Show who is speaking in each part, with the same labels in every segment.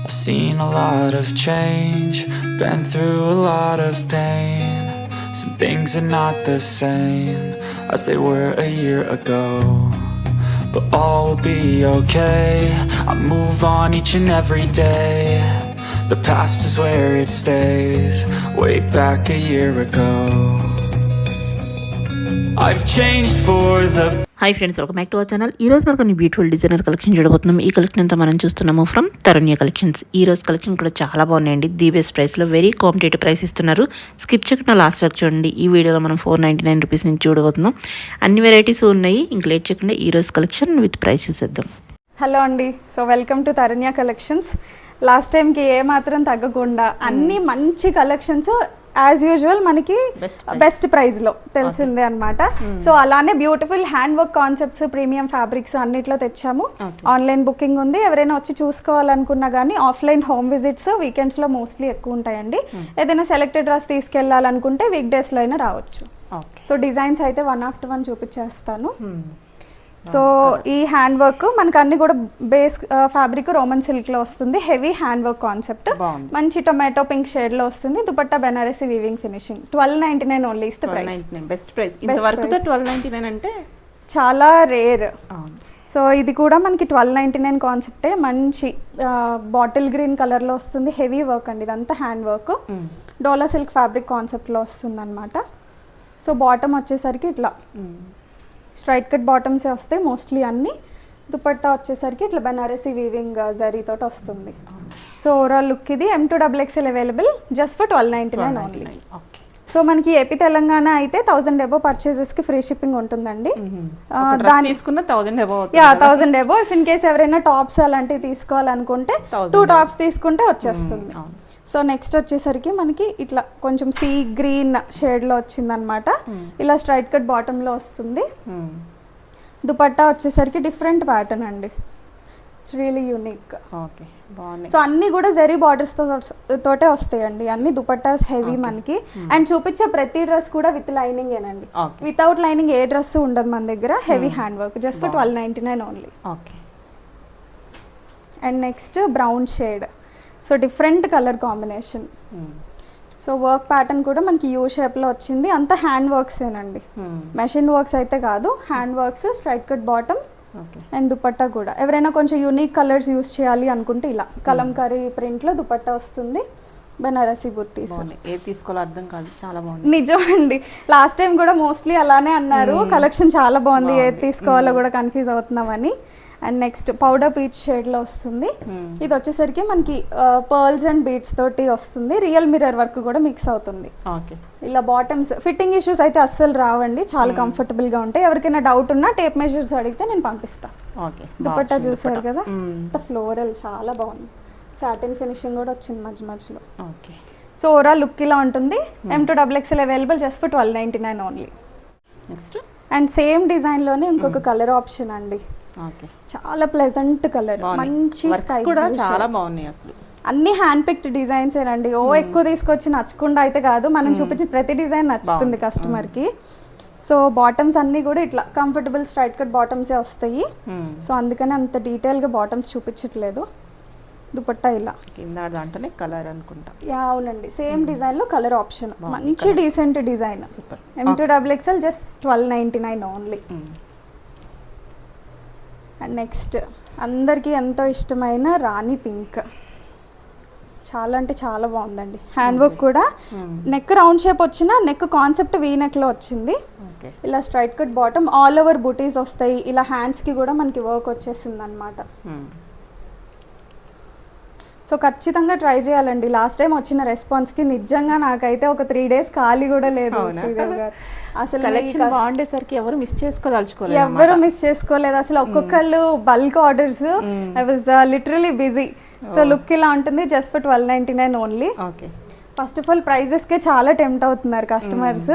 Speaker 1: Seen a lot of change, been through a lot of pain. Some things are not the same as they were a year ago, but all will be okay. I move on each and every day. The past is where it stays, way back a year ago. I've changed for the
Speaker 2: hi friends, welcome back to our channel. ఈ రోజు మనకు కొన్ని beautiful designer collection చూడబోతున్నాం. ఈ collection అంతా మనం చూస్తున్నాము from Tarunya collections. ఈ రోజు కలెక్షన్ కూడా చాలా బాగున్నాయండి. ది బెస్ట్ ప్రైస్లో వెరీ కాంపిటేటివ్ ప్రైస్ ఇస్తున్నారు. స్కిప్ చేయకుండా లాస్ట్ వరకు చూడండి. ఈ వీడియోలో మనం 499 రూపీస్ నుంచి చూడబోతున్నాం. అన్ని వెరైటీస్ ఉన్నాయి. ఇంక లేట్ చేయకుండా ఈ రోజు కలెక్షన్ విత్ ప్రైస్ చూసేద్దాం.
Speaker 3: హలో అండి, so welcome to Tarunya collections. Last టైంకి ఏమాత్రం తగ్గకుండా అన్ని మంచి కలెక్షన్స్ యాజ్ యూజువల్ మనకి బెస్ట్ ప్రైస్లో తెలిసిందే అనమాట. సో అలానే beautiful hand work concepts, premium fabrics అన్నిట్లో తెచ్చాము. ఆన్లైన్ బుకింగ్ ఉంది. ఎవరైనా వచ్చి చూసుకోవాలనుకున్నా కానీ ఆఫ్లైన్ హోమ్ విజిట్స్ వీకెండ్స్లో మోస్ట్లీ ఎక్కువ ఉంటాయండి. ఏదైనా సెలెక్టెడ్ డ్రెస్ తీసుకెళ్ళాలనుకుంటే వీక్ డేస్లో అయినా రావచ్చు. సో డిజైన్స్ అయితే వన్ ఆఫ్టర్ వన్ చూపించేస్తాను. సో ఈ హ్యాండ్ వర్క్ మనకు అన్ని కూడా బేస్ ఫ్యాబ్రిక్ రోమన్ సిల్క్ లో వస్తుంది. హెవీ హ్యాండ్ వర్క్ కాన్సెప్ట్, మంచి టొమాటో పింక్ షేడ్ లో వస్తుంది. Dupatta Banarasi weaving finishing. 1299 only is the price.
Speaker 2: Best price. ఇంతవరకు 1299 అంటే
Speaker 3: చాలా రేర్. సో ఇది కూడా మనకి 1299 కాన్సెప్టే. మంచి బాటిల్ గ్రీన్ కలర్ లో వస్తుంది. హెవీ వర్క్ అండి, ఇదంతా హ్యాండ్ వర్క్. డోలా సిల్క్ ఫ్యాబ్రిక్ కాన్సెప్ట్ లో వస్తుంది అనమాట. సో బాటమ్ వచ్చేసరికి ఇట్లా స్ట్రైట్ కట్ బాటమ్సే వస్తాయి మోస్ట్లీ అన్ని. దుపట్టా వచ్చేసరికి ఇట్లా బెనారసి వీవింగ్ జరీతో వస్తుంది. సో ఓవరాల్ లుక్ ఇది. M2XXL available just for 1299 only. So మనకి ఏపీ తెలంగాణ అయితే 1000 అబోవ్ పర్చేజెస్కి ఫ్రీ షిప్పింగ్ ఉంటుందండి.
Speaker 2: దాని తీసుకున్న 1000
Speaker 3: అబోవ్. ఇఫ్ ఇన్ కేస్ ఎవరైనా టాప్స్ అలాంటివి తీసుకోవాలనుకుంటే 2 టాప్స్ తీసుకుంటే వచ్చేస్తుంది. సో నెక్స్ట్ వచ్చేసరికి మనకి ఇట్లా కొంచెం సీ గ్రీన్ షేడ్లో వచ్చిందనమాట. ఇలా స్ట్రైట్ కట్ బాటంలో వస్తుంది. దుపట్టా వచ్చేసరికి డిఫరెంట్ ప్యాటర్న్ అండి. It's really unique. సో అన్ని కూడా జరీ బార్డర్స్ తోటే వస్తాయండి. అన్ని దుపట్టాస్ హెవీ మనకి. అండ్ చూపించే ప్రతి డ్రెస్ కూడా విత్ లైనింగ్ ఏనండి. వితౌట్ లైనింగ్ ఏ డ్రెస్ ఉండదు మన దగ్గర. Heavy hand work just for 1299 only. And next brown shade. So different colour combination. So work pattern కూడా మనకి యూ షేప్లో వచ్చింది. అంతా హ్యాండ్ వర్క్సేనండి, మెషిన్ వర్క్స్ అయితే కాదు. Hand works, straight cut bottom and dupatta కూడా. ఎవరైనా కొంచెం యూనిక్ కలర్స్ యూస్ చేయాలి అనుకుంటే ఇలా కలంకారీ ప్రింట్లో దుపట్టా వస్తుంది. బెనారసి బుట్టీస్.
Speaker 2: ఏది తీసుకోవాలో అర్థం కాదు, చాలా బాగుంది.
Speaker 3: నిజం అండి, లాస్ట్ టైం కూడా మోస్ట్లీ అలానే అన్నారు. కలెక్షన్ చాలా బాగుంది, ఏది తీసుకోవాలో కూడా కన్ఫ్యూజ్ అవుతున్నామని. అండ్ నెక్స్ట్ పౌడర్ పీచ్ షేడ్లో వస్తుంది. ఇది వచ్చేసరికి మనకి పర్ల్స్ అండ్ బీడ్స్ తోటి వస్తుంది. రియల్ మిర్రర్ వర్క్ కూడా మిక్స్ అవుతుంది. ఇలా బాటమ్స్ ఫిట్టింగ్ ఇష్యూస్ అయితే అస్సలు రావండి, చాలా కంఫర్టబుల్గా ఉంటాయి. ఎవరికైనా డౌట్ ఉన్నా టేప్ మెజర్స్ అడిగితే నేను పంపిస్తాను. దుపట్టా చూసారు కదా, ఫ్లోరల్ చాలా బాగుంది. సాటిన్ ఫినిషింగ్ కూడా వచ్చింది మధ్య మధ్యలో. సో ఓవరాల్ లుక్ ఇలా ఉంటుంది. M2XXL available just for 1299 only.
Speaker 2: Next
Speaker 3: and same డిజైన్లోనే ఇంకొక కలర్ ఆప్షన్ అండి. చాలా ప్లెజెంట్ కలర్, మంచి స్కై
Speaker 2: కూడా చాలా బాగున్నాయి. అసలు
Speaker 3: అన్ని హ్యాండ్ పిక్డ్ డిజైన్స్ ఏనండి. ఎక్కువ తీసుకొచ్చి నచ్చకుండా అయితే కాదు, మనం చూపించిన ప్రతి డిజైన్ నచ్చుతుంది కస్టమర్కి. సో బాటమ్స్ అన్నీ కూడా ఇట్లా కంఫర్టబుల్ స్ట్రైట్ కట్ బాటమ్సే వస్తాయి. సో అందుకని అంత డీటెయిల్గా బాటమ్స్ చూపించట్లేదు. దుపట్టా ఇలా
Speaker 2: దాంట్లోనే కలర్ అనుకుంటా.
Speaker 3: అవునండి, సేమ్ డిజైన్లో కలర్ ఆప్షన్. మంచి decent design. M2XXL just 1299 only. And next అందరికీ ఎంతో ఇష్టమైన రాణి పింక్. చాలా అంటే చాలా బాగుందండి. హ్యాండ్ వర్క్ కూడా నెక్ రౌండ్ షేప్ వచ్చిన నెక్ కాన్సెప్ట్ వీ నెక్లో వచ్చింది. ఇలా straight cut bottom, all over బూటీస్ వస్తాయి. ఇలా హ్యాండ్స్కి కూడా మనకి వర్క్ వచ్చేసింది అనమాట. సో ఖచ్చితంగా ట్రై చేయాలండి. లాస్ట్ టైం వచ్చిన రెస్పాన్స్కి నిజంగా నాకైతే ఒక 3 days ఖాళీ కూడా లేదు శ్రీదేవి గారు. అసలు
Speaker 2: బాగుండేసరికి ఎవరు మిస్ చేసుకోదలుచుకోలేదు,
Speaker 3: ఎవరు మిస్ చేసుకోలేదు అసలు. ఒక్కొక్కళ్ళు bulk orders. I was literally busy. So look ఇలా ఉంటుంది just for 1299 only. First of all ప్రైజెస్కే చాలా టెంప్ట్ అవుతున్నారు కస్టమర్స్.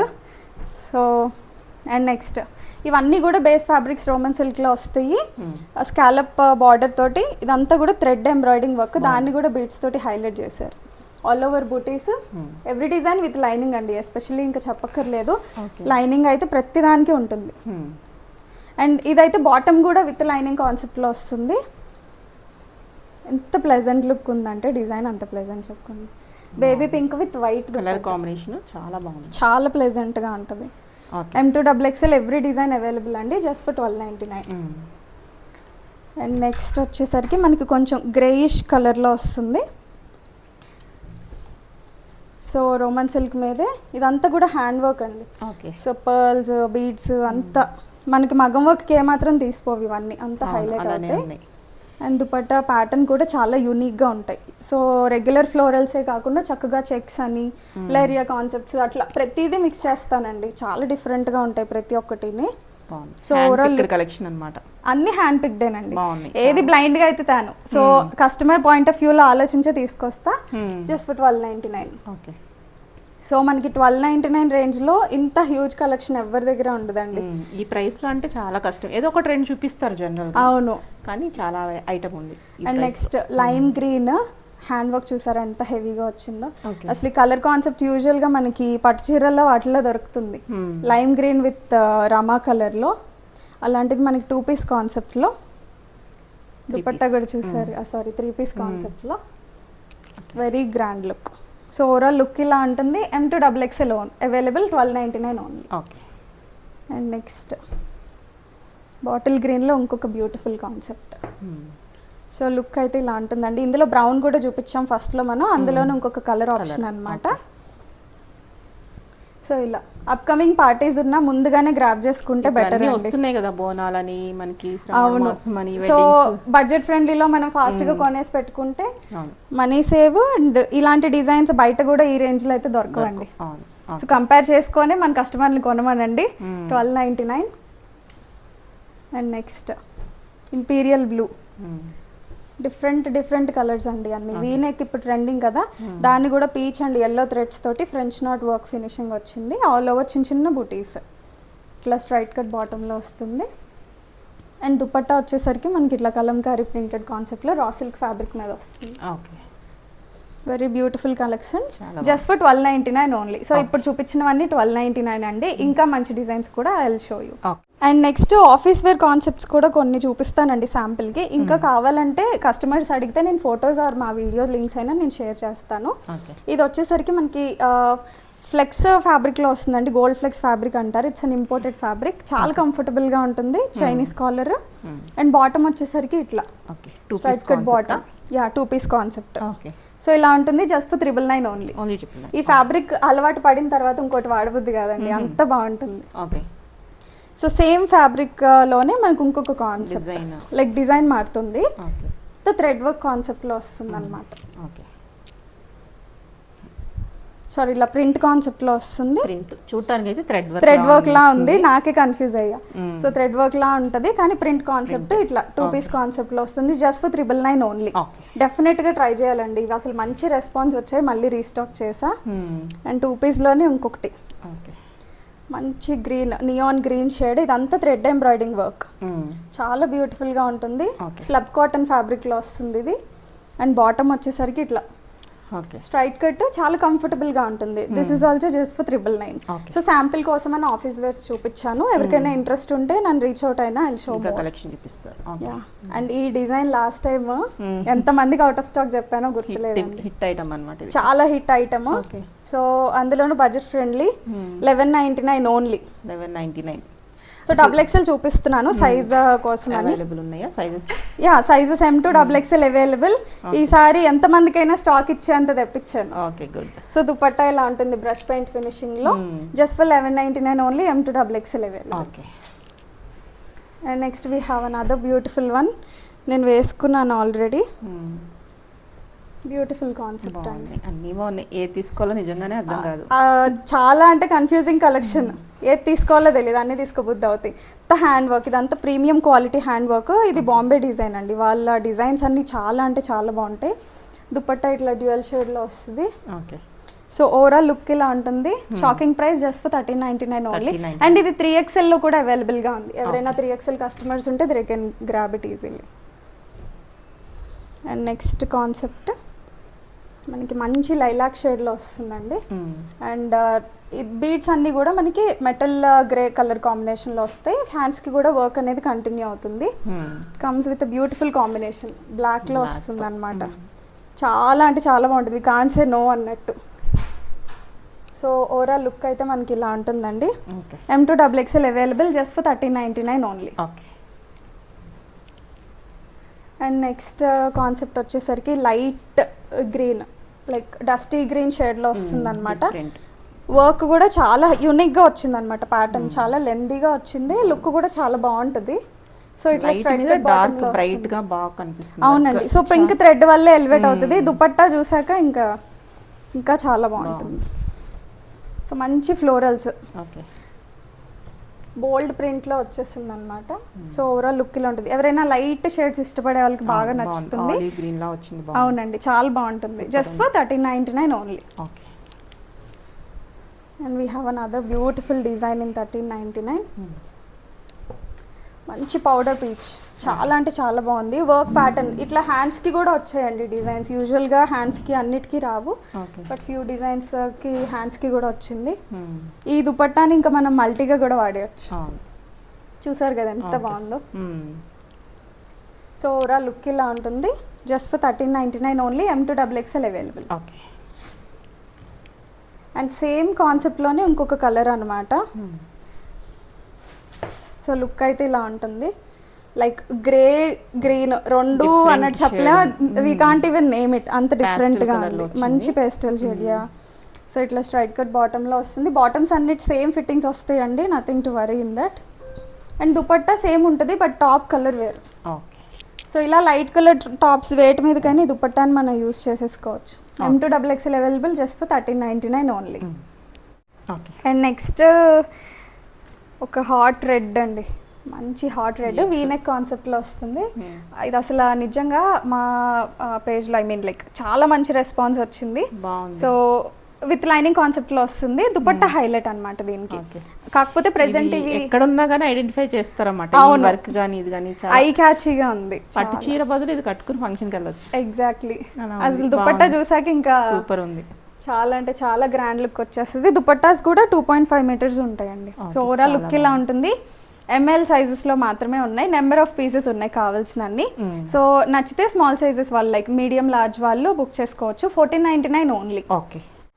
Speaker 3: సో అండ్ నెక్స్ట్ ఇవన్నీ కూడా బేస్ ఫ్యాబ్రిక్స్ రోమన్ సిల్క్లో వస్తాయి. స్కాలప్ బార్డర్ తోటి ఇదంతా కూడా థ్రెడ్ ఎంబ్రాయిడింగ్ వర్క్. దాన్ని కూడా బీడ్స్ తోటి హైలైట్ చేశారు. ఆల్ ఓవర్ బూటీస్, ఎవ్రీ డిజైన్ విత్ లైనింగ్ అండి. ఎస్పెషల్లీ ఇంకా చెప్పక్కర్లేదు, లైనింగ్ అయితే ప్రతి దానికి ఉంటుంది. అండ్ ఇదైతే బాటమ్ కూడా విత్ లైనింగ్ కాన్సెప్ట్లో వస్తుంది. ఎంత ప్లెజెంట్ లుక్ ఉందంటే డిజైన్ అంత ప్లెజెంట్ లుక్ ఉంది. Baby pink with white
Speaker 2: colour combination చాలా బాగుంది,
Speaker 3: చాలా ప్లెజెంట్గా ఉంటుంది. M2XXL ఎవ్రీ డిజైన్ అవైలబుల్ అండి, జస్ట్ ఫర్ 1299. అండ్ నెక్స్ట్ వచ్చేసరికి మనకి కొంచెం గ్రేయిష్ కలర్లో వస్తుంది. సో రోమన్ సిల్క్ మీదే ఇదంతా కూడా హ్యాండ్ వర్క్ అండి. సో పర్ల్స్ బీడ్స్ అంతా మనకి మగం వర్క్కి ఏమాత్రం తీసిపోవు, ఇవన్నీ అంతా హైలైట్ అవుతాయి. అండ్ దుపట్టా ప్యాటర్న్ కూడా చాలా యూనిక్గా ఉంటాయి. సో రెగ్యులర్ ఫ్లోరల్సే కాకుండా చక్కగా చెక్స్ అని లేరియా కాన్సెప్ట్స్ అట్లా ప్రతిదీ మిక్స్ చేస్తానండి, చాలా డిఫరెంట్గా ఉంటాయి ప్రతి ఒక్కటిని.
Speaker 2: సో ఓవరాల్ కలెక్షన్ అన్నమాట
Speaker 3: అన్ని హ్యాండ్ పిక్డేనండి, ఏది బ్లైండ్ గా అయితే తాను. సో కస్టమర్ పాయింట్ ఆఫ్ వ్యూలో ఆలోచించే తీసుకొస్తా, జస్ట్ ఫర్ 1299.
Speaker 2: ఓకే.
Speaker 3: సో మనకి 1299 రేంజ్ లో ఇంత హ్యూజ్ కలెక్షన్ ఎవరి దగ్గర ఉండదండి.
Speaker 2: ఈ ప్రైస్ లో అంటే చాలా కష్టం, ఏదో ఒక ట్రెండ్ చూపిస్తారు జనరల్.
Speaker 3: అవును,
Speaker 2: కానీ చాలా ఐటమ్ ఉంది.
Speaker 3: And next lime green hand work చూసారా ఎంత హెవీగా వచ్చిందో. అసలు ఈ కలర్ కాన్సెప్ట్ యూజువల్ గా మనకి పట్టు చీరల్లో వాటిలో దొరుకుతుంది, lime green with Rama colour లో. అలాంటిది మనకి 2 పీస్ కాన్సెప్ట్ లో దుపట్టా కూడా చూసారు, సారీ 3 పీస్ కాన్సెప్ట్ లో very grand look. So overall look ఇలా ఉంటుంది. M2XXL available 1299 only.
Speaker 2: Okay.
Speaker 3: And next bottle గ్రీన్లో ఇంకొక బ్యూటిఫుల్ కాన్సెప్ట్. సో లుక్ అయితే ఇలా ఉంటుందండి. ఇందులో బ్రౌన్ కూడా చూపించాం ఫస్ట్లో మనం, అందులోనే ఇంకొక కలర్ ఆప్షన్ అనమాట. సో ఇలా అప్కమింగ్ పార్టీస్ ఉన్నా ముందుగానే గ్రాబ్ చేసుకుంటే బెటర్.
Speaker 2: వస్తున్నాయి కదా బోనాలని మనకి.
Speaker 3: అవును, సో బడ్జెట్ ఫ్రెండ్లీలో మనం ఫాస్ట్గా కొనేసి పెట్టుకుంటే మనీ సేవ్. అండ్ ఇలాంటి డిజైన్స్ బయట కూడా ఈ రేంజ్లో అయితే దొరకవండి. సో కంపేర్ చేసుకొని మన కస్టమర్ని కొనమనండి. 1299. And next imperial blue, different colours అండి అన్ని. వీనెక్ ఇప్పుడు ట్రెండింగ్ కదా, దాన్ని కూడా పీచ్ అండ్ ఎల్లో థ్రెడ్స్ తోటి ఫ్రెంచ్ నాట్ వర్క్ ఫినిషింగ్ వచ్చింది. ఆల్ ఓవర్ చిన్న బూటీస్, ఇట్లా స్ట్రైట్ కట్ బాటంలో వస్తుంది. అండ్ దుపట్టా వచ్చేసరికి మనకి ఇట్లా కలంకారీ ప్రింటెడ్ కాన్సెప్ట్లో రా సిల్క్ ఫ్యాబ్రిక్ మీద వస్తుంది.
Speaker 2: Okay.
Speaker 3: Very beautiful collection, just for 1299 only. So ఇప్పుడు చూపించినవన్నీ 1299 అండి. ఇంకా మంచి డిజైన్స్ కూడా I will show you. And next office wear concepts కూడా కొన్ని చూపిస్తానండి శాంపిల్కి. ఇంకా కావాలంటే కస్టమర్స్ అడిగితే నేను ఫొటోస్ ఆర్ మా వీడియో లింక్స్ అయినా నేను షేర్ చేస్తాను. ఇది వచ్చేసరికి మనకి ఫ్లెక్స్ ఫ్యాబ్రిక్లో వస్తుందండి, గోల్డ్ ఫ్లెక్స్ ఫ్యాబ్రిక్ అంటారు. ఇట్స్ అన్ ఇంపోర్టెడ్ ఫ్యాబ్రిక్, చాలా కంఫర్టబుల్గా ఉంటుంది. చైనీస్ కాలర్ అండ్ బాటమ్ వచ్చేసరికి ఇట్లా straight cut bottom, 2 piece concept. So ఇలా ఉంటుంది, జస్ట్ ఫర్ 999 ఓన్లీ. ఈ ఫ్యాబ్రిక్ అలవాటు పడిన తర్వాత ఇంకోటి వాడబుద్ది కాదండి, అంత బాగుంటుంది. సో సేమ్ ఫ్యాబ్రిక్ లోనే మనకు ఇంకొక కాన్సెప్ట్ లైక్ డిజైన్ మారుతుంది, థ్రెడ్ వర్క్ కాన్సెప్ట్ లో వస్తుంది అనమాట. సారీ ఇలా ప్రింట్ కాన్సెప్ట్ లో వస్తుంది.
Speaker 2: చూడటానికి అయితే
Speaker 3: థ్రెడ్ వర్క్ లా ఉంది, నాకే కన్ఫ్యూజ్ అయ్యా. సో థ్రెడ్ వర్క్ లా ఉంటుంది కానీ ప్రింట్ కాన్సెప్ట్ ఇట్లా 2 పీస్ కాన్సెప్ట్ లో వస్తుంది, జస్ట్ ఫర్ 999 ఓన్లీ. డెఫినెట్ గా ట్రై చేయాలండి, ఇవి అసలు మంచి రెస్పాన్స్ వచ్చాయి, మళ్ళీ రీస్టాక్ చేసా. అండ్ 2 పీస్ లోనే ఇంకొకటి మంచి గ్రీన్, నియాన్ గ్రీన్ షేడ్, ఇదంతా థ్రెడ్ ఎంబ్రాయిడింగ్ వర్క్, చాలా బ్యూటిఫుల్ గా ఉంటుంది. స్లబ్ కాటన్ ఫ్యాబ్రిక్ లో వస్తుంది ఇది. అండ్ బాటమ్ వచ్చేసరికి ఇట్లా స్ట్రైట్ కట్, చాలా కంఫర్టబుల్ గా ఉంటుంది. This is also just for 999. So sample కోసం అని ఆఫీస్ వేర్స్ చూపించాను, ఎవరికైనా ఇంట్రెస్ట్ ఉంటే నన్ను రీచ్ అవుట్ అయినా ఐల్ షో
Speaker 2: కలెక్షన్ చూపిస్తారు.
Speaker 3: అండ్ ఈ డిజైన్ లాస్ట్ టైం ఎంత మందికి అవుట్ ఆఫ్ స్టాక్ చెప్పానో గుర్తులేదు,
Speaker 2: హిట్ ఐటమ్ అన్నమాట,
Speaker 3: చాలా హిట్ ఐటమ్. సో అందులోనూ budget friendly, 1199 only.
Speaker 2: 1199.
Speaker 3: So XXL చూపిస్తున్నాను సైజ్ కోసం.
Speaker 2: అవైలబుల్ ఉన్నాయా సైజెస్?
Speaker 3: Sizes M2XXL available. ఈసారి ఎంత మందికైనా స్టాక్ ఇచ్చేంత తెప్పించాను.
Speaker 2: Okay, good.
Speaker 3: సో దుపట్టా ఇలా ఉంటుంది బ్రష్ పెయింట్ ఫినిషింగ్ లో, just for 1199 only. M2XXL available.
Speaker 2: Okay.
Speaker 3: And next we have another beautiful one, నేను వేసుకున్నాను ఆల్రెడీ. బ్యూటిఫుల్ కాన్సెప్ట్ అండి,
Speaker 2: అన్నీ బాగున్నాయి, ఏది తీసుకోవాలో నిజంగానే అర్థం కాదు.
Speaker 3: చాలా అంటే కన్ఫ్యూజింగ్ కలెక్షన్, ఏది తీసుకోవాలో తెలియదు, అన్నీ తీసుకోబుద్ది అవుతాయి. హ్యాండ్ వర్క్, ఇదంతా ప్రీమియం క్వాలిటీ హ్యాండ్ వర్క్. ఇది బాంబే డిజైన్ అండి, వాళ్ళ డిజైన్స్ అన్ని చాలా అంటే చాలా బాగుంటాయి. దుపట్టా ఇట్లా డ్యూయల్ షేడ్లో వస్తుంది.
Speaker 2: ఓకే.
Speaker 3: సో ఓవరాల్ లుక్ ఇలా ఉంటుంది. Shocking price just for 1399 only. And ఇది 3XL లో కూడా అవైలబుల్గా ఉంది, ఎవరైనా 3XL కస్టమర్స్ ఉంటే they can grab it easily. And next concept మనకి మంచి లైలాక్ షేడ్లో వస్తుందండి. అండ్ ఈ బీడ్స్ అన్నీ కూడా మనకి మెటల్ గ్రే కలర్ కాంబినేషన్లో వస్తాయి. హ్యాండ్స్కి కూడా వర్క్ అనేది కంటిన్యూ అవుతుంది. కమ్స్ విత్ బ్యూటిఫుల్ కాంబినేషన్ బ్లాక్లో వస్తుంది అనమాట. చాలా అంటే చాలా బాగుంటుంది, వి కాంట్ సే నో అన్నట్టు. సో ఓవరాల్ లుక్ అయితే మనకి ఇలా ఉంటుందండి. M2XXL available just for 1399 only. And next concept వచ్చేసరికి light green, like dusty green షేడ్లో వస్తుంది అనమాట. వర్క్ కూడా చాలా యూనిక్గా వచ్చింది అనమాట. ప్యాటర్న్ చాలా లెందీగా వచ్చింది, లుక్ కూడా చాలా బాగుంటుంది. సో ఇట్లా స్ట్రైట్
Speaker 2: డార్క్ బ్రైట్ గా బాగా కనిపిస్తుంది.
Speaker 3: అవునండి. సో పింక్ థ్రెడ్ వల్లే ఎలివేట్ అవుతుంది. దుపట్టా చూసాక ఇంకా చాలా బాగుంటుంది. సో మంచి ఫ్లోరల్స్, బోల్డ్ ప్రింట్ లో వచ్చేస్తుంది అనమాట. సో ఓవరాల్ లుక్ ఇలా ఉంటుంది. ఎవరైనా లైట్ షేడ్స్ ఇష్టపడే వాళ్ళకి బాగా నచ్చుతుంది. అవునండి, చాలా బాగుంటుంది. Just for 1399 only. And we have another beautiful design in 1399. మంచి పౌడర్ పీచ్, చాలా అంటే చాలా బాగుంది. వర్క్ ప్యాటర్న్ ఇట్లా హ్యాండ్స్కి కూడా వచ్చాయండి డిజైన్స్. యూజువల్గా హ్యాండ్స్కి అన్నిటికీ రావు, బట్ ఫ్యూ డిజైన్స్కి హ్యాండ్స్కి కూడా వచ్చింది. ఈ దుపట్టాని ఇంకా మనం మల్టీగా కూడా వాడేయచ్చు. చూసారు కదా ఎంత బాగుందో. సో ఓవరాల్ లుక్ ఇలా ఉంటుంది. Just for 1399 only. M2XXL available. And same కాన్సెప్ట్లోనే ఇంకొక కలర్ అనమాట. సో లుక్ అయితే ఇలా ఉంటుంది, లైక్ గ్రే గ్రీన్ రెండు అన్నట్టు చెప్పలే. We can't even name it, అంత డిఫరెంట్గా ఉంది. మంచి పేస్టల్ షేడ్. సో ఇట్లా స్ట్రైట్ కట్ బాటంలో వస్తుంది. బాటమ్స్ అన్నిటి సేమ్ ఫిట్టింగ్స్ వస్తాయండి, nothing to worry in that. And dupatta same ఉంటుంది, బట్ టాప్ కలర్ వేరు. సో ఇలా లైట్ కలర్ టాప్స్ వేట్ మీద కానీ దుపట్టాని మనం యూస్ చేసేసుకోవచ్చు. M2XXL available just for 1399 only. And next ఒక హాట్ రెడ్ అండి, మంచి హాట్ రెడ్ వీనెక్ కాన్సెప్ట్లో వస్తుంది. ఇది అసలు నిజంగా మా పేజ్లో లైక్ చాలా మంచి రెస్పాన్స్ వచ్చింది. సో విత్ లైనింగ్ కాన్సెప్ట్లో వస్తుంది. దుపట్టా హైలైట్ అనమాట దీనికి. కాకపోతే ప్రెసెంట్ ఇవి
Speaker 2: ఎక్కడున్నా కానీ ఐడెంటిఫై చేస్తారన్నమాట. వర్క్ కానీ ఇది కానీ
Speaker 3: ఐ క్యాచీగా ఉంది.
Speaker 2: పట్టు చీర బదులు ఇది కట్టుకుని ఫంక్షన్కి వెళ్ళొచ్చు.
Speaker 3: ఎగ్జాక్ట్లీ, అసలు దుపట్టా చూసాక ఇంకా
Speaker 2: సూపర్ ఉంది.
Speaker 3: చాలా అంటే చాలా గ్రాండ్ లుక్ వచ్చేస్తుంది. దుపట్టాస్ కూడా 2.5 మీటర్స్ ఉంటాయండి. సో ఓవరాల్ లుక్ ఇలా ఉంటుంది. ML సైజెస్లో మాత్రమే ఉన్నాయి, నెంబర్ ఆఫ్ పీసెస్ ఉన్నాయి కావాల్సినన్ని. సో నచ్చితే స్మాల్ సైజెస్ వాళ్ళు లైక్ మీడియం లార్జ్ వాళ్ళు బుక్ చేసుకోవచ్చు. 1499 ఓన్లీ.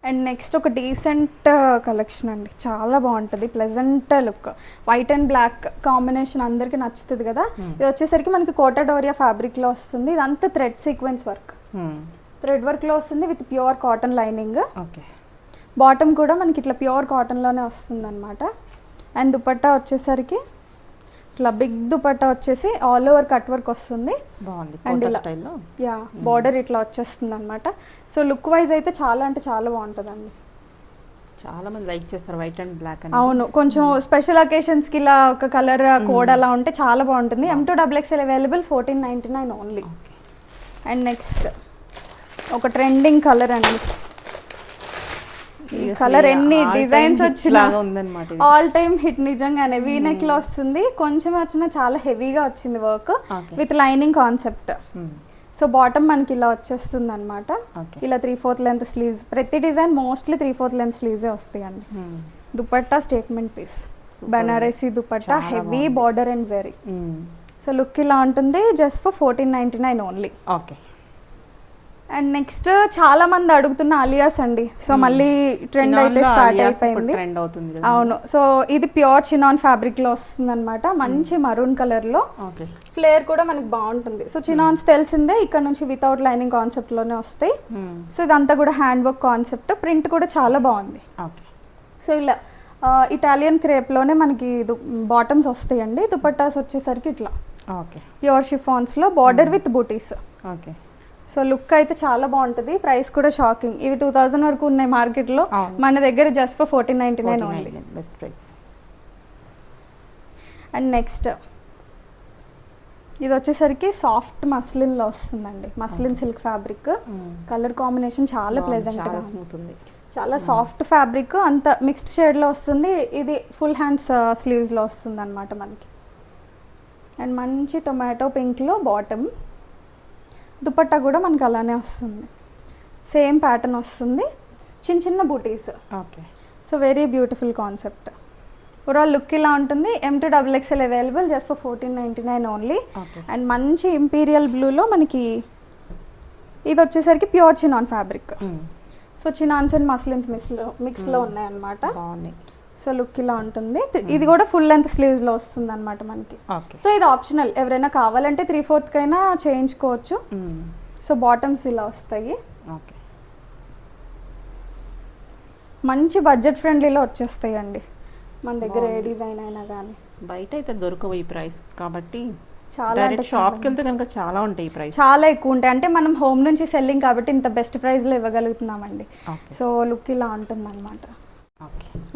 Speaker 3: అండ్ నెక్స్ట్ ఒక డీసెంట్ కలెక్షన్ అండి, చాలా బాగుంటుంది. Pleasant look, white and black combination అందరికి నచ్చుతుంది కదా. ఇది వచ్చేసరికి మనకి కోటాడోరియా ఫ్యాబ్రిక్లో వస్తుంది. ఇదంతా థ్రెడ్ సీక్వెన్స్ వర్క్, థ్రెడ్ వర్క్లో వస్తుంది with pure cotton lining. Bottom కూడా మనకి ఇట్లా ప్యూర్ కాటన్లోనే వస్తుంది అనమాట. అండ్ దుపట్టా వచ్చేసరికి ఇట్లా బిగ్ దుపట్టా వచ్చేసి ఆల్ ఓవర్ కట్ వర్క్ వస్తుంది. అండ్ ఇలా బార్డర్ ఇట్లా వచ్చేస్తుంది అనమాట. సో లుక్ వైజ్ అయితే చాలా అంటే చాలా బాగుంటుందండి.
Speaker 2: చాలా మంది లైక్ చేస్తారు వైట్ అండ్ బ్లాక్.
Speaker 3: అవును, కొంచెం స్పెషల్ అకేషన్స్కి ఇలా ఒక కలర్ కోడ్ అలా ఉంటే చాలా బాగుంటుంది. M2XXL available 1499 only. And next ఒక ట్రెండింగ్ కలర్ అండి. ఈ కలర్ ఎన్ని డిజైన్స్ వచ్చినా ఆల్ టైమ్ హిట్ నిజంగానే. వీనెక్ లో వస్తుంది, కొంచెం వచ్చినా చాలా హెవీగా వచ్చింది work with lining concept. So bottom మనకి ఇలా వచ్చేస్తుంది అనమాట. ఇలా 3/4 లెంత్ స్లీవ్స్, ప్రతి డిజైన్ మోస్ట్లీ 3/4 లెంత్ స్లీవ్సే వస్తాయండి. Dupatta statement piece, Banarasi dupatta, heavy border and zari. So look ఇలా ఉంటుంది. Just for 1499 only. And next చాలా మంది అడుగుతున్న అలియాస్ అండి. సో మళ్ళీ ట్రెండ్ అయితే స్టార్ట్ అయిపోయింది. అవును. సో ఇది ప్యూర్ చినాన్ ఫ్యాబ్రిక్ లో వస్తుంది అనమాట. మంచి మరూన్ కలర్ లో, ఫ్లేర్ కూడా మనకి బాగుంటుంది. సో చినాన్స్ తెలిసిందే, ఇక్కడ నుంచి వితౌట్ లైనింగ్ కాన్సెప్ట్ లోనే వస్తాయి. సో ఇదంతా కూడా హ్యాండ్ వర్క్ కాన్సెప్ట్, ప్రింట్ కూడా చాలా బాగుంది. సో ఇలా ఇటాలియన్ క్రేప్ లోనే మనకి బాటమ్స్ వస్తాయండి. దుపట్టాస్ వచ్చేసరికి ఇట్లా ప్యూర్ షిఫాన్స్ లో బార్డర్ విత్ బూటీస్. సో లుక్ అయితే చాలా బాగుంటుంది. ప్రైస్ కూడా షాకింగ్. ఇవి 2000 వరకు ఉన్నాయి మార్కెట్లో, మన దగ్గర just for 1499 only.
Speaker 2: Best price.
Speaker 3: And next ఇది వచ్చేసరికి సాఫ్ట్ మస్లిన్లో వస్తుందండి. Muslin silk fabric, colour combination చాలా ప్లెజెంట్గా ఉంటుంది. చాలా సాఫ్ట్ ఫ్యాబ్రిక్, అంత మిక్స్డ్ షేడ్లో వస్తుంది. ఇది ఫుల్ హ్యాండ్స్ స్లీవ్స్లో వస్తుంది అనమాట మనకి. అండ్ మంచి టొమాటో పింక్లో బాటమ్, దుపట్టా కూడా మనకి అలానే వస్తుంది. సేమ్ ప్యాటర్న్ వస్తుంది, చిన్న చిన్న బూటీస్.
Speaker 2: Okay.
Speaker 3: So very beautiful concept. Overall look ఇలా ఉంటుంది. M2XXL available just for 1499 only. And మంచి ఇంపీరియల్ బ్లూలో మనకి ఇది వచ్చేసరికి pure chinon fabric. So chinons and muslins మిక్స్లో ఉన్నాయన్నమాట. సో లుక్ ఇలా ఉంటుంది. ఇది కూడా ఫుల్ లెంత్ స్లీవ్స్లో వస్తుంది అనమాట మనకి. సో ఇది ఆప్షనల్, ఎవరైనా కావాలంటే 3/4 కైనా చేయించుకోవచ్చు. సో బాటమ్స్ ఇలా వస్తాయి. మంచి బడ్జెట్ ఫ్రెండ్లీలో వచ్చేస్తాయి అండి మన దగ్గర, ఏ డిజైన్ అయినా కానీ.
Speaker 2: బయట అయితే దొరకవు ఈ ప్రైస్ కాబట్టి,
Speaker 3: చాలా అంటే
Speaker 2: షాప్కి వెళ్తే కనుక చాలా ఉంటాయి ప్రైస్,
Speaker 3: చాలా ఎక్కువ ఉంటాయి. అంటే మనం హోమ్ నుంచి సెల్లింగ్ కాబట్టి ఇంత బెస్ట్ ప్రైస్లో ఇవ్వగలుగుతున్నామండి. సో లుక్ ఇలా ఉంటుంది అనమాట.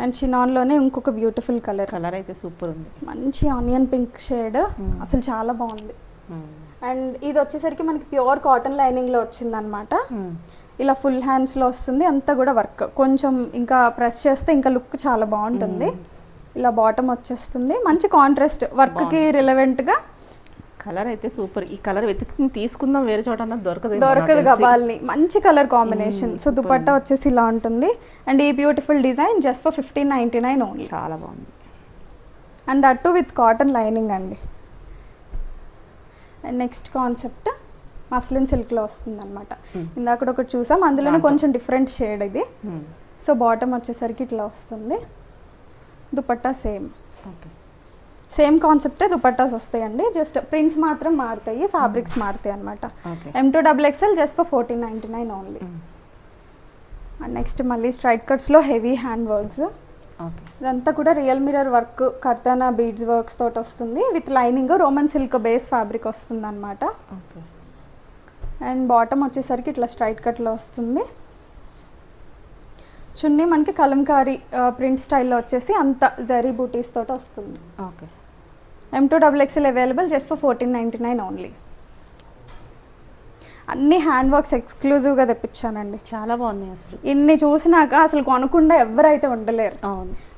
Speaker 3: అండ్ చినాన్లోనే ఇంకొక బ్యూటిఫుల్ కలర్
Speaker 2: అయితే సూపర్ ఉంది,
Speaker 3: మంచి ఆనియన్ పింక్ షేడ్, అసలు చాలా బాగుంది. అండ్ ఇది వచ్చేసరికి మనకి ప్యూర్ కాటన్ లైనింగ్లో వచ్చిందనమాట. ఇలా ఫుల్ హ్యాండ్స్లో వస్తుంది, అంతా కూడా వర్క్. కొంచెం ఇంకా ప్రెస్ చేస్తే ఇంకా లుక్ చాలా బాగుంటుంది. ఇలా బాటమ్ వచ్చేస్తుంది, మంచి కాంట్రాస్ట్ వర్క్కి రిలవెంట్గా.
Speaker 2: కలర్ అయితే సూపర్. ఈ కలర్ వెతికి తీసుకుందాం, వేరే చోట
Speaker 3: దొరకదు గబాల్ని. మంచి కలర్ కాంబినేషన్. సో దుపట్టా వచ్చేసి ఇలా ఉంటుంది. అండ్ ఈ beautiful design just for 1599 only.
Speaker 2: చాలా బాగుంది.
Speaker 3: And that to with cotton lining అండి. అండ్ నెక్స్ట్ కాన్సెప్ట్ మస్లిన్ సిల్క్లో వస్తుంది అనమాట. ఇందాక ఒకటి చూసాం, అందులోనే కొంచెం డిఫరెంట్ షేడ్ ఇది. సో బాటమ్ వచ్చేసరికి ఇట్లా వస్తుంది, దుపట్టా సేమ్ కాన్సెప్టే దుపట్టాస్ వస్తాయండి. జస్ట్ ప్రింట్స్ మాత్రం మారుతాయి, ఫ్యాబ్రిక్స్ మారుతాయి అనమాట. M2XXL just for 1499 only. And next మళ్ళీ స్ట్రైట్ కట్స్లో హెవీ హ్యాండ్ వర్క్స్. ఇదంతా కూడా రియల్ మిరర్ వర్క్, కర్తానా బీడ్స్ వర్క్స్ తోటి వస్తుంది. With lining Roman silk base fabric వస్తుంది అనమాట. అండ్ బాటమ్ వచ్చేసరికి ఇట్లా స్ట్రైట్ కట్లో వస్తుంది. చున్నీ మనకి కలంకారీ ప్రింట్ స్టైల్లో వచ్చేసి అంత జరీ బూటీస్ తోటి వస్తుంది. M2XXL available just for 1499 only. అన్ని హ్యాండ్ వర్క్స్ ఎక్స్క్లూజివ్గా తెప్పించానండి,
Speaker 2: చాలా బాగున్నాయి. అసలు
Speaker 3: ఇన్ని చూసినాక అసలు కొనకుండా ఎవరైతే ఉండలేరు.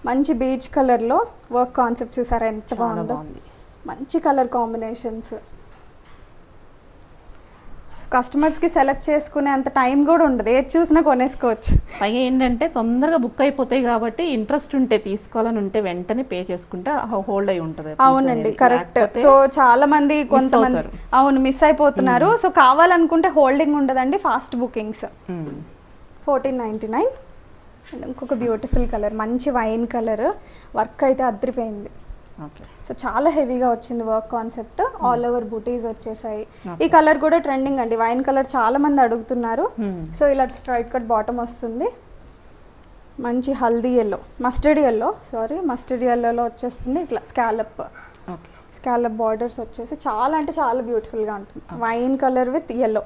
Speaker 3: మంచి బీచ్ కలర్లో వర్క్ కాన్సెప్ట్ చూసారా ఎంత బాగుందో, మంచి కలర్ కాంబినేషన్స్. కస్టమర్స్కి సెలెక్ట్ చేసుకునే అంత టైం కూడా ఉండదు, ఏది చూసినా కొనేసుకోవచ్చు.
Speaker 2: పైగా ఏంటంటే తొందరగా బుక్ అయిపోతాయి కాబట్టి ఇంట్రెస్ట్ ఉంటే తీసుకోవాలని ఉంటే వెంటనే పే చేసుకుంటే హోల్డ్ అయి ఉంటుంది.
Speaker 3: అవునండి, కరెక్ట్. సో చాలా మంది కొంతమంది మిస్ అయిపోతున్నారు. సో కావాలనుకుంటే హోల్డింగ్ ఉండదండి, ఫాస్ట్ బుకింగ్స్. 1499. ఇంకొక బ్యూటిఫుల్ కలర్, మంచి వైన్ కలర్, వర్క్ అయితే అదిరిపోయింది. సో చాలా హెవీగా వచ్చింది వర్క్ కాన్సెప్ట్, ఆల్ ఓవర్ బూటీస్ వచ్చేసాయి. ఈ కలర్ కూడా ట్రెండింగ్ అండి, వైన్ కలర్ చాలా మంది అడుగుతున్నారు. సో ఇలా స్ట్రైట్ కట్ బాటమ్ వస్తుంది, మంచి హల్దీ ఎల్లో, మస్టర్డ్ ఎల్లోలో వచ్చేస్తుంది. ఇట్లా స్కాలప్ బార్డర్స్ వచ్చేసి చాలా అంటే చాలా బ్యూటిఫుల్గా ఉంటుంది. Wine colour with yellow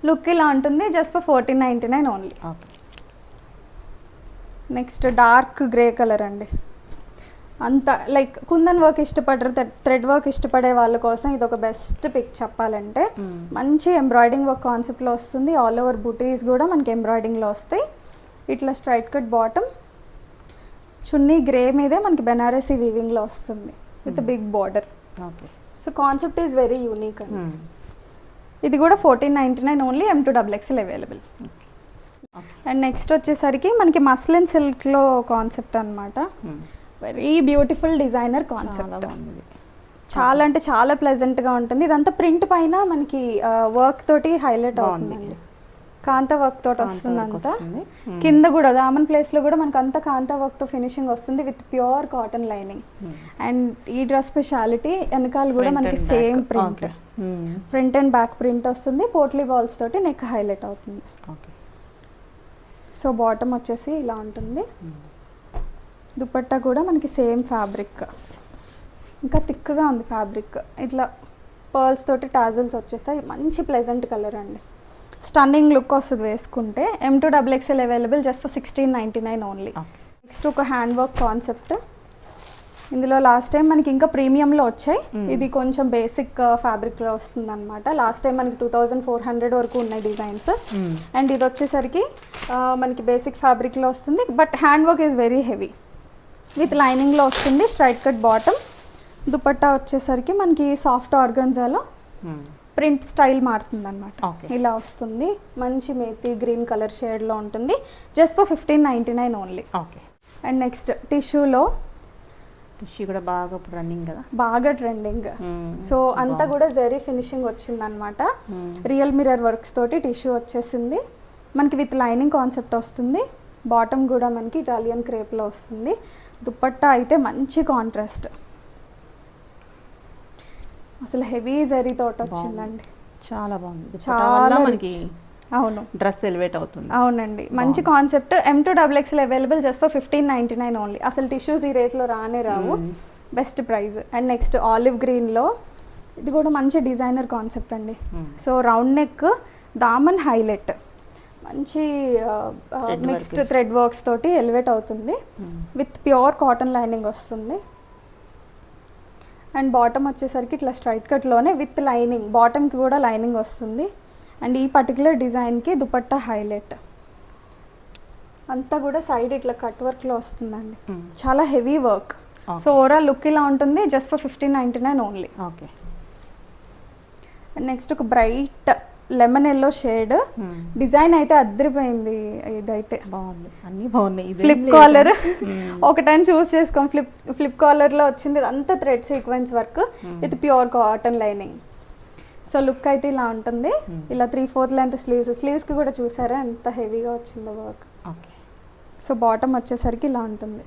Speaker 3: look ఇలా ఉంటుంది. Just for 1499 only. Next dark grey colour అండి. అంత లైక్ కుందన్ వర్క్ ఇష్టపడరు, థ్రెడ్ వర్క్ ఇష్టపడే వాళ్ళ కోసం ఇది ఒక బెస్ట్ పిక్ చెప్పాలంటే. మంచి ఎంబ్రాయిడింగ్ వర్క్ కాన్సెప్ట్లో వస్తుంది. ఆల్ ఓవర్ బూటీస్ కూడా మనకి ఎంబ్రాయిడింగ్లో వస్తాయి. ఇట్లా స్ట్రైట్ కట్ బాటమ్, చున్నీ గ్రే మీదే మనకి బెనారసీ వీవింగ్లో వస్తుంది with big border. So concept is very unique అండి. ఇది కూడా 1499 only. M2XXL available. And next వచ్చేసరికి మనకి మస్లిన్ సిల్క్లో కాన్సెప్ట్ అనమాట. వెరీ బ్యూటిఫుల్ డిజైనర్ కాన్సెప్ట్, చాలా అంటే చాలా ప్లెజెంట్గా ఉంటుంది. ఇదంతా ప్రింట్ పైన మనకి వర్క్ తోటి హైలైట్ అవుతుందండి, కాంతా వర్క్ తోటి వస్తుంది అంతా. కింద కూడా దామన్ ప్లేస్లో కూడా మనకి అంతా కాంతా వర్క్తో ఫినిషింగ్ వస్తుంది with pure cotton lining. And ఈ డ్రెస్ స్పెషాలిటీ వెనకాల కూడా మనకి same print, front and back print వస్తుంది. పోట్లీ బాల్స్ తోటి నెక్ హైలైట్ అవుతుంది. సో బాటమ్ వచ్చేసి ఇలా ఉంటుంది. దుపట్టా కూడా మనకి సేమ్ ఫ్యాబ్రిక్, ఇంకా థిక్గా ఉంది ఫ్యాబ్రిక్. ఇట్లా పర్ల్స్ తోటి టాజల్స్ వచ్చేసాయి. మంచి ప్లెజెంట్ కలర్ అండి, స్టన్నింగ్ లుక్ వస్తుంది వేసుకుంటే. M2XXL available just for 1699 only. Next ఒక హ్యాండ్ వర్క్ కాన్సెప్ట్. ఇందులో లాస్ట్ టైం మనకి ఇంకా ప్రీమియంలో వచ్చాయి, ఇది కొంచెం బేసిక్ ఫ్యాబ్రిక్లో వస్తుంది అనమాట. లాస్ట్ టైం మనకి 2400 వరకు ఉన్నాయి డిజైన్స్. అండ్ ఇది వచ్చేసరికి మనకి బేసిక్ ఫ్యాబ్రిక్లో వస్తుంది, but hand work is very heavy with లైనింగ్లో వస్తుంది. స్ట్రైట్ కట్ బాటమ్, దుపట్టా వచ్చేసరికి మనకి సాఫ్ట్ ఆర్గన్జాలో ప్రింట్ స్టైల్ మారుతుంది అనమాట.
Speaker 2: Okay.
Speaker 3: ఇలా వస్తుంది, మంచి మేతి గ్రీన్ కలర్ షేడ్లో ఉంటుంది. Just for 1599 only.
Speaker 2: Okay.
Speaker 3: And next టిష్యూలో
Speaker 2: టిష్యూ కూడా బాగా ఇప్పుడు రన్నింగ్ కదా,
Speaker 3: బాగా ట్రెండింగ్. సో అంతా కూడా జరీ ఫినిషింగ్ వచ్చిందనమాట. రియల్ మిర్రర్ వర్క్స్ తోటి టిష్యూ వచ్చేసింది మనకి, విత్ లైనింగ్ కాన్సెప్ట్ వస్తుంది. బాటమ్ కూడా మనకి ఇటాలియన్ క్రేప్లో వస్తుంది. దుపట్టా అయితే మంచి కాంట్రాస్ట్, అసలు హెవీ జరీ తోట వచ్చిందండి.
Speaker 2: చాలా బాగుంది.
Speaker 3: చాలా
Speaker 2: మనకి
Speaker 3: అవును,
Speaker 2: డ్రెస్ ఎలివేట్ అవుతుంది.
Speaker 3: అవునండి, మంచి concept. M2XXL available just for 1599 only. అసలు టిష్యూస్ ఈ రేట్లో రానే రావు, best price. And next olive గ్రీన్లో ఇది కూడా మంచి డిజైనర్ కాన్సెప్ట్ అండి. సో రౌండ్ నెక్, దామన్ హైలైట్, మంచి మిక్స్డ్ థ్రెడ్ వర్క్స్ తోటి ఎలివేట్ అవుతుంది. విత్ ప్యూర్ కాటన్ లైనింగ్ వస్తుంది. అండ్ బాటమ్ వచ్చేసరికి ఇట్లా స్ట్రైట్ కట్లోనే విత్ లైనింగ్, బాటమ్కి కూడా లైనింగ్ వస్తుంది. అండ్ ఈ పర్టికులర్ డిజైన్కి దుపట్టా హైలైట్ అంతా కూడా సైడ్ ఇట్లా కట్ వర్క్లో వస్తుందండి. చాలా heavy work. So overall look ఇలా ఉంటుంది, just for 1599 only.
Speaker 2: Okay.
Speaker 3: And next ఒక bright lemon yellow shade, design అయితే అద్దరిపోయింది. ఇదైతే
Speaker 2: బాగుంది, అన్నీ బాగున్నాయి.
Speaker 3: ఫ్లిప్ కాలర్ ఒకటైనా చూస్ చేసుకోం. ఫ్లిప్ కాలర్లో వచ్చింది, అంతా thread sequence work with pure cotton lining. So look అయితే ఇలా ఉంటుంది. ఇలా 3/4 లెంత్ స్లీవ్స్కి కూడా చూసారా ఎంత హెవీగా వచ్చిందో వర్క్.
Speaker 2: ఓకే.
Speaker 3: సో బాటమ్ వచ్చేసరికి ఇలా ఉంటుంది.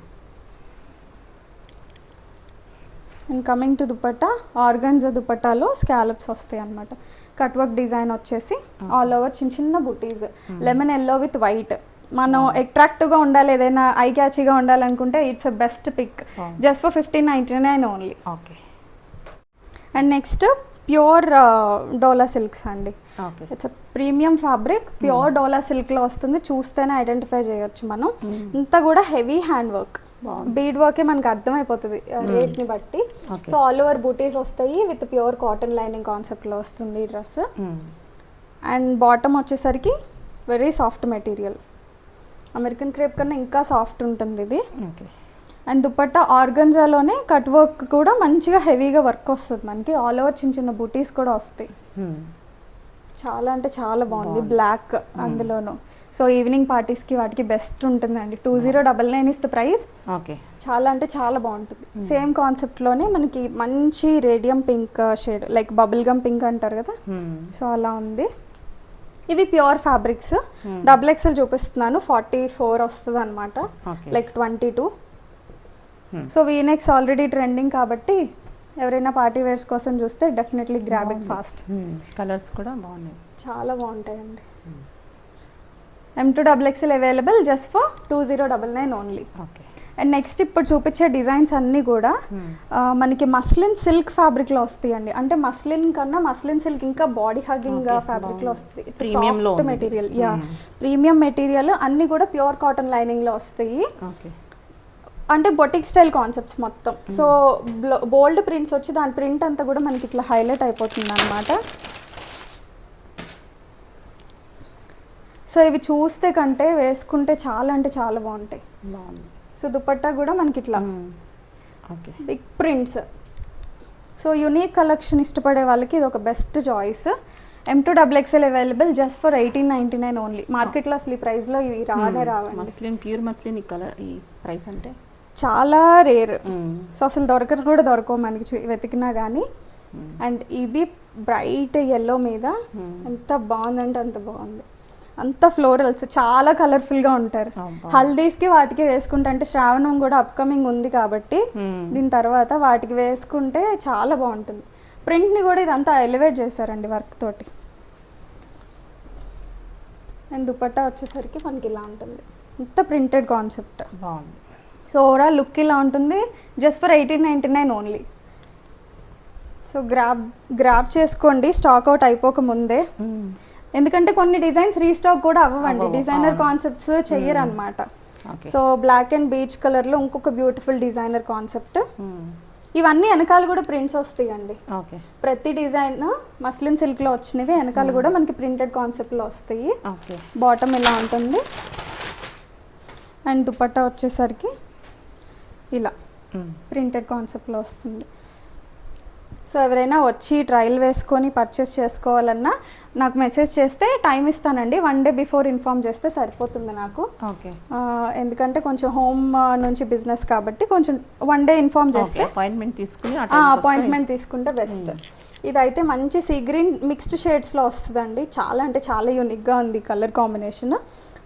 Speaker 3: And coming to dupatta, organza దుపట్టాలో స్కాలప్స్ వస్తాయి అన్నమాట. కట్ వర్క్ డిజైన్ వచ్చేసి ఆల్ ఓవర్ చిన్న చిన్న బుటీస్, లెమన్ ఎల్లో విత్ వైట్. మనం అట్రాక్టివ్గా ఉండాలి, ఏదైనా ఐ క్యాచీగా ఉండాలనుకుంటే it's a best pick. Just for 1599 only.
Speaker 2: Okay.
Speaker 3: And next pure dola silks అండి. It's premium fabric, pure dola సిల్క్లో వస్తుంది. చూస్తేనే ఐడెంటిఫై చేయొచ్చు మనం. ఇంతా కూడా హెవీ హ్యాండ్ వర్క్, బీడ్ వర్కే మనకు అర్థమైపోతుంది రేట్ని బట్టి. సో ఆల్ ఓవర్ బూటీస్ వస్తాయి విత్ ప్యూర్ కాటన్ లైనింగ్ కాన్సెప్ట్లో వస్తుంది ఈ డ్రెస్. అండ్ బాటమ్ వచ్చేసరికి very soft material, American crepe కన్నా ఇంకా సాఫ్ట్ ఉంటుంది ఇది. అండ్ దుపట్టా ఆర్గన్జాలోనే కట్ వర్క్ కూడా మంచిగా హెవీగా వర్క్ వస్తుంది మనకి. ఆల్ ఓవర్ చిన్న చిన్న బూటీస్ కూడా వస్తాయి. చాలా అంటే చాలా బాగుంది, బ్లాక్ అందులోను. సో ఈవినింగ్ పార్టీస్కి వాటికి బెస్ట్ ఉంటుందండి. 2099 ఇస్ ద ప్రైస్.
Speaker 2: ఓకే.
Speaker 3: చాలా అంటే చాలా బాగుంటుంది. సేమ్ కాన్సెప్ట్లోనే మనకి మంచి radium pink shade, like bubble gum pink అంటారు కదా, సో అలా ఉంది. ఇవి ప్యూర్ ఫ్యాబ్రిక్స్. XXL చూపిస్తున్నాను, 44 వస్తుంది అనమాట, like 22. So V-necks already trending కాబట్టి ఎవరైనా పార్టీ వేర్స్ కోసం చూస్తే definitely grab it fast.
Speaker 2: Colours కూడా బాగున్నాయి,
Speaker 3: చాలా బాగుంటాయండి. M2XXL available just for 2099 only.
Speaker 2: Okay.
Speaker 3: And next ఇప్పుడు చూపించే డిజైన్స్ అన్నీ కూడా మనకి మస్లిన్ సిల్క్ ఫ్యాబ్రిక్లో వస్తాయండి. అంటే మస్లిన్ కన్నా మస్లిన్ సిల్క్ ఇంకా బాడీ హగ్గింగ్ ఫ్యాబ్రిక్లో వస్తాయి. Soft material, yeah premium material. అన్నీ కూడా ప్యూర్ కాటన్ లైనింగ్లో వస్తాయి. అంటే బొటిక్ స్టైల్ కాన్సెప్ట్స్ మొత్తం. సో బోల్డ్ ప్రింట్స్ వచ్చి దాని ప్రింట్ అంతా కూడా మనకి ఇట్లా హైలైట్ అయిపోతుంది అనమాట. సో ఇవి చూస్తే కంటే వేసుకుంటే చాలా అంటే చాలా బాగుంటాయి. సో దుపట్టా కూడా మనకి ఇట్లా big prints. So unique collection ఇష్టపడే వాళ్ళకి ఇది ఒక best choice. M2XXL available just for 1899 only. మార్కెట్లో అసలు ఈ ప్రైస్లో ఇవి రావండి.
Speaker 2: మస్లిన్, ప్యూర్ మస్లిన్ ఈ కలర్, ఈ ప్రైస్ అంటే
Speaker 3: చాలా రేర్. సో అసలు దొరకవు మనకి వెతికినా కానీ. అండ్ ఇది బ్రైట్ ఎల్లో మీద ఎంత బాగుందంటే అంత బాగుంది. అంత ఫ్లోరల్స్ చాలా కలర్ఫుల్గా ఉంటారు. హల్దీస్కి వాటికి వేసుకుంటే, అంటే శ్రావణం కూడా అప్కమింగ్ ఉంది కాబట్టి దీని తర్వాత వాటికి వేసుకుంటే చాలా బాగుంటుంది. ప్రింట్ని కూడా ఇదంతా ఎలివేట్ చేశారండి వర్క్ తోటి. అండ్ దుపట్టా వచ్చేసరికి మనకి ఇలా ఉంటుంది, ఇంత ప్రింటెడ్ కాన్సెప్ట్ బాగుంది. సో ఓవరాల్ లుక్ ఇలా ఉంటుంది, just for 1899 only. So grab చేసుకోండి స్టాక్ అవుట్ అయిపోక ముందే. ఎందుకంటే కొన్ని డిజైన్స్ రీస్టాక్ కూడా అవ్వండి, డిజైనర్ కాన్సెప్ట్స్ చెయ్యరు అనమాట. సో బ్లాక్ అండ్ బీచ్ కలర్లో ఇంకొక బ్యూటిఫుల్ డిజైనర్ కాన్సెప్ట్. ఇవన్నీ వెనకాల కూడా ప్రింట్స్ వస్తాయండి. ప్రతి డిజైన్ మస్లిన్ సిల్క్లో వచ్చినవి వెనకాల కూడా మనకి ప్రింటెడ్ కాన్సెప్ట్లో వస్తాయి. బాటమ్ ఇలా ఉంటుంది. అండ్ దుపట్టా వచ్చేసరికి ఇలా ప్రింటెడ్ కాన్సెప్ట్లో వస్తుంది. సో ఎవరైనా వచ్చి ట్రయల్ వేసుకొని పర్చేస్ చేసుకోవాలన్నా నాకు మెసేజ్ చేస్తే టైం ఇస్తానండి, 1 డే బిఫోర్ ఇన్ఫామ్ చేస్తే సరిపోతుంది నాకు.
Speaker 2: ఓకే.
Speaker 3: ఎందుకంటే కొంచెం హోమ్ నుంచి బిజినెస్ కాబట్టి కొంచెం 1 డే ఇన్ఫామ్ చేస్తే అపాయింట్మెంట్ తీసుకుంటే బెస్ట్. ఇదైతే మంచి సీ గ్రీన్ మిక్స్డ్ షేడ్స్లో వస్తుందండి. చాలా అంటే చాలా యూనిక్గా ఉంది కలర్ కాంబినేషన్.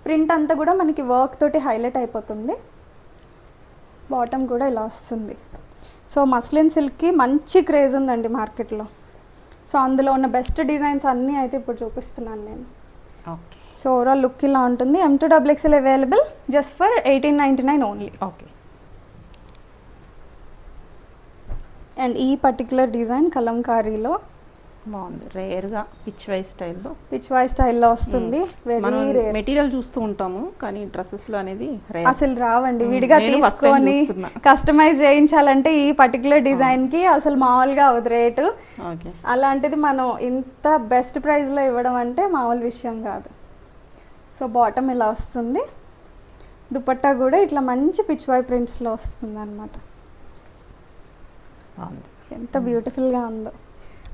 Speaker 3: ప్రింట్ అంతా కూడా మనకి వర్క్ తోటి హైలైట్ అయిపోతుంది. బాటమ్ కూడా ఇలా వస్తుంది. సో మస్లిన్ సిల్క్కి మంచి క్రేజ్ ఉందండి మార్కెట్లో. సో అందులో ఉన్న బెస్ట్ డిజైన్స్ అన్నీ అయితే ఇప్పుడు చూపిస్తున్నాను నేను.
Speaker 2: ఓకే.
Speaker 3: సో ఓవరాల్ లుక్ ఇలా ఉంటుంది. M2XXL available just for 1899 only.
Speaker 2: Okay.
Speaker 3: And ఈ పర్టికులర్ డిజైన్ కలంకారీలో
Speaker 2: బాగుంది, రేర్గా పిచ్ వై
Speaker 3: స్టైల్లో వస్తుంది. వెరీ రేర్
Speaker 2: మెటీరియల్ చూస్తూ ఉంటాము కానీ డ్రెస్సెస్లో అనేది
Speaker 3: అసలు రావండి. విడిగా తీసుకొని కస్టమైజ్ చేయించాలంటే ఈ పర్టికులర్ డిజైన్కి అసలు మామూలుగా అవ్వదు రేటు. అలాంటిది మనం ఇంత బెస్ట్ ప్రైస్లో ఇవ్వడం అంటే మామూలు విషయం కాదు. సో బాటమ్ ఇలా వస్తుంది. దుపట్టా కూడా ఇట్లా మంచి పిచ్ వై ప్రింట్స్లో వస్తుంది అనమాట. ఎంత బ్యూటిఫుల్గా ఉందో,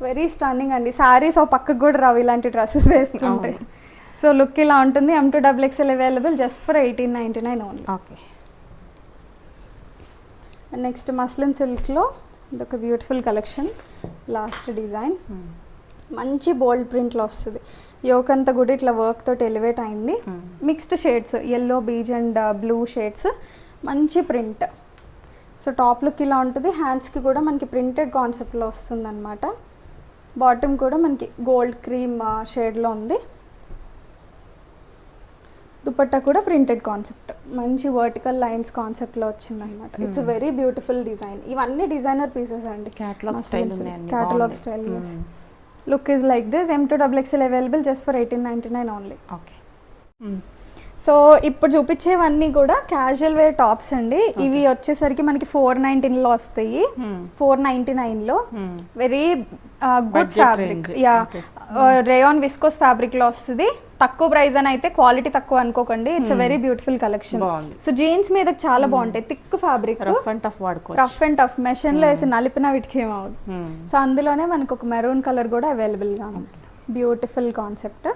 Speaker 3: వెరీ స్టన్నింగ్ అండి. శారీస్ ఓ పక్కకు కూడా రావు ఇలాంటి డ్రెస్సెస్ వేస్తుంటే. సో లుక్ ఇలా ఉంటుంది. M2XXL available just for 1899 only.
Speaker 2: Okay.
Speaker 3: Next muslin సిల్క్లో ఇదొక బ్యూటిఫుల్ కలెక్షన్. లాస్ట్ డిజైన్ మంచి బోల్డ్ ప్రింట్లో వస్తుంది. యోక్ అంతా కూడా ఇట్లా వర్క్ తోటి ఎలివేట్ అయింది. Mixed shades, yellow, beige and blue shades, మంచి ప్రింట్. సో టాప్ లుక్ ఇలా ఉంటుంది. హ్యాండ్స్కి కూడా మనకి ప్రింటెడ్ కాన్సెప్ట్లో వస్తుంది అనమాట. బాటమ్ కూడా మనకి గోల్డ్ క్రీమ్ షేడ్లో ఉంది. దుపట్టా కూడా ప్రింటెడ్ కాన్సెప్ట్, మంచి వర్టికల్ లైన్స్ కాన్సెప్ట్లో వచ్చింది అనమాట. It's very beautiful design. ఇవన్నీ డిజైనర్ పీసెస్ అండి, catalogue style. Look is like this. M2XXL available just for 1899 only.
Speaker 2: Okay.
Speaker 3: So ఇప్పుడు చూపించేవన్నీ కూడా క్యాజువల్ వేర్ టాప్స్ అండి. ఇవి వచ్చేసరికి మనకి 419లో వస్తాయి, 499లో. Very good fabric, yeah rayon viscose fabric లో వస్తుంది. తక్కువ ప్రైస్ అని అయితే క్వాలిటీ తక్కువ అనుకోకండి. It's very beautiful collection. So jeans మీద చాలా బాగుంటాయి. Thick fabric, rough and tough machine లో వేసి నలిపిన వీటికి ఏమవుదు. సో అందులోనే మనకు ఒక మెరూన్ కలర్ కూడా అవైలబుల్ గా ఉంది. Beautiful concept.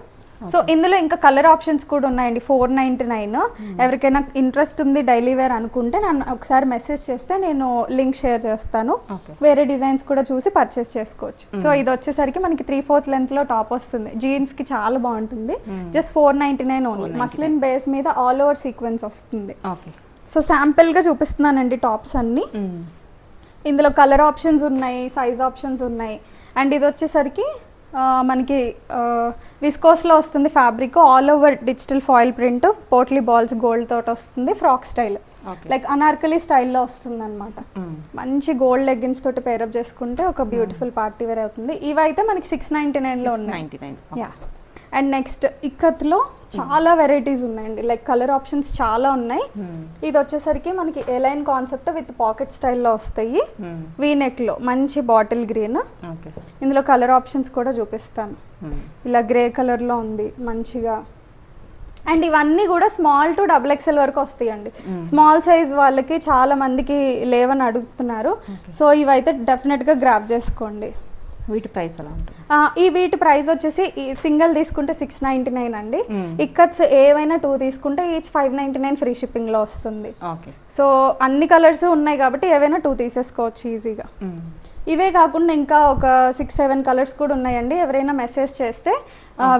Speaker 3: సో ఇందులో ఇంకా కలర్ ఆప్షన్స్ కూడా ఉన్నాయండి. 499. ఎవరికైనా ఇంట్రెస్ట్ ఉంది డైలీ వేర్ అనుకుంటే నన్ను ఒకసారి మెసేజ్ చేస్తే నేను లింక్ షేర్ చేస్తాను. వేరే డిజైన్స్ కూడా చూసి పర్చేస్ చేసుకోవచ్చు. సో ఇది వచ్చేసరికి మనకి 3/4 లెంత్ లో టాప్ వస్తుంది. జీన్స్ కి చాలా బాగుంటుంది. Just 499 only. మస్లిన్ బేస్ మీద ఆల్ ఓవర్ సీక్వెన్స్ వస్తుంది. సో శాంపిల్ గా చూపిస్తున్నానండి టాప్స్ అన్ని. ఇందులో కలర్ ఆప్షన్స్ ఉన్నాయి, సైజ్ ఆప్షన్స్ ఉన్నాయి. అండ్ ఇది వచ్చేసరికి మనకి విస్కోస్లో వస్తుంది fabric. All over digital foil print, potli balls gold తోటి వస్తుంది. ఫ్రాక్ స్టైల్, లైక్ అనార్కలి స్టైల్లో వస్తుంది అనమాట. మంచి గోల్డ్ లెగ్గిన్స్ తోటి పేరప్ చేసుకుంటే ఒక బ్యూటిఫుల్ పార్టీ వేర్ అవుతుంది. ఇవైతే మనకి 699లో ఉన్నాయి. యా. అండ్ నెక్స్ట్ ఇక్కత్లో చాలా వెరైటీస్ ఉన్నాయండి. లైక్ కలర్ ఆప్షన్స్ చాలా ఉన్నాయి. ఇది వచ్చేసరికి మనకి ఎలైన్ కాన్సెప్ట్ విత్ పాకెట్ స్టైల్లో వస్తాయి. వీ నెక్ లో మంచి బాటిల్ గ్రీన్. ఇందులో కలర్ ఆప్షన్స్ కూడా చూపిస్తాను. ఇలా గ్రే కలర్ లో ఉంది మంచిగా. అండ్ ఇవన్నీ కూడా స్మాల్ టు XXL వరకు వస్తాయండి. స్మాల్ సైజ్ వాళ్ళకి చాలా మందికి లేవని అడుగుతున్నారు. సో ఇవైతే డెఫినెట్ గా గ్రాబ్ చేసుకోండి.
Speaker 2: వీటి ప్రైస్ ఎలా ఉంటుంది?
Speaker 3: ఈ వీటి ప్రైస్ వచ్చేసి సింగిల్ తీసుకుంటే 699 అండి. ఇక్కత్స్ ఏవైనా 2 తీసుకుంటే ఈచ్ 599 ఫ్రీ షిప్పింగ్ లో వస్తుంది. సో అన్ని కలర్స్ ఉన్నాయి కాబట్టి ఏవైనా 2 తీసేసుకోవచ్చు ఈజీగా. ఇవే కాకుండా ఇంకా ఒక 6-7 కలర్స్ కూడా ఉన్నాయండి. ఎవరైనా మెసేజ్ చేస్తే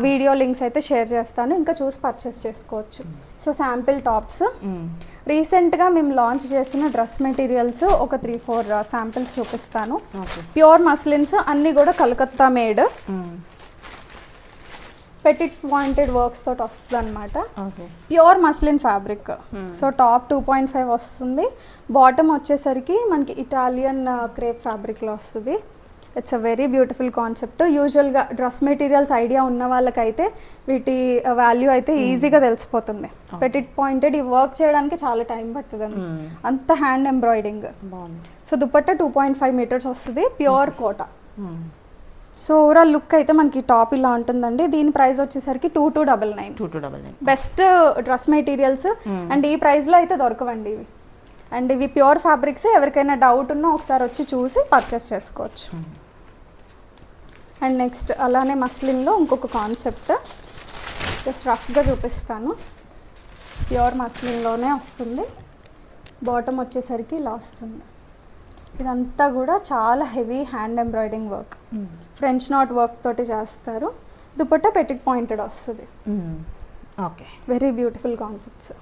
Speaker 3: వీడియో లింక్స్ అయితే షేర్ చేస్తాను, ఇంకా చూసి పర్చేస్ చేసుకోవచ్చు. సో శాంపిల్ టాప్స్ రీసెంట్గా మేము లాంచ్ చేసిన డ్రెస్ మెటీరియల్స్ ఒక 3-4 శాంపిల్స్ చూపిస్తాను. ప్యూర్ మస్లిన్స్ అన్నీ కూడా Calcutta made, Pettit pointed works తోటి వస్తుంది అనమాట. Pure muslin fabric. So top 2.5 వస్తుంది. బాటమ్ వచ్చేసరికి మనకి ఇటాలియన్ క్రేప్ ఫ్యాబ్రిక్లో వస్తుంది. It's a very beautiful concept. యూజువల్గా డ్రెస్ మెటీరియల్స్ ఐడియా ఉన్న వాళ్ళకైతే వీటి వాల్యూ అయితే ఈజీగా తెలిసిపోతుంది. పెటిట్ పాయింటెడ్, ఈ వర్క్ చేయడానికి చాలా టైం పడుతుంది అండి, అంత hand embroidering. So dupatta 2.5 metres వస్తుంది, pure Kota. So overall look అయితే మనకి టాప్ ఇలా ఉంటుందండి. దీని ప్రైస్ వచ్చేసరికి 2299. Best dress materials. అండ్ ఈ ప్రైస్లో అయితే దొరకవండి ఇవి. అండ్ ఇవి ప్యూర్ ఫ్యాబ్రిక్స్. ఎవరికైనా డౌట్ ఉన్నా ఒకసారి వచ్చి చూసి పర్చేస్ చేసుకోవచ్చు. అండ్ నెక్స్ట్ అలానే మస్లిన్లో ఇంకొక కాన్సెప్ట్ జస్ట్ రఫ్గా చూపిస్తాను. ప్యూర్ మస్లిన్లోనే వస్తుంది. బాటమ్ వచ్చేసరికి ఇలా వస్తుంది. ఇదంతా కూడా చాలా heavy hand embroidering work, French knot work తోటి చేస్తారు. దుపట్టా పెటిట్ పాయింటెడ్ వస్తుంది.
Speaker 2: Okay,
Speaker 3: very beautiful concepts.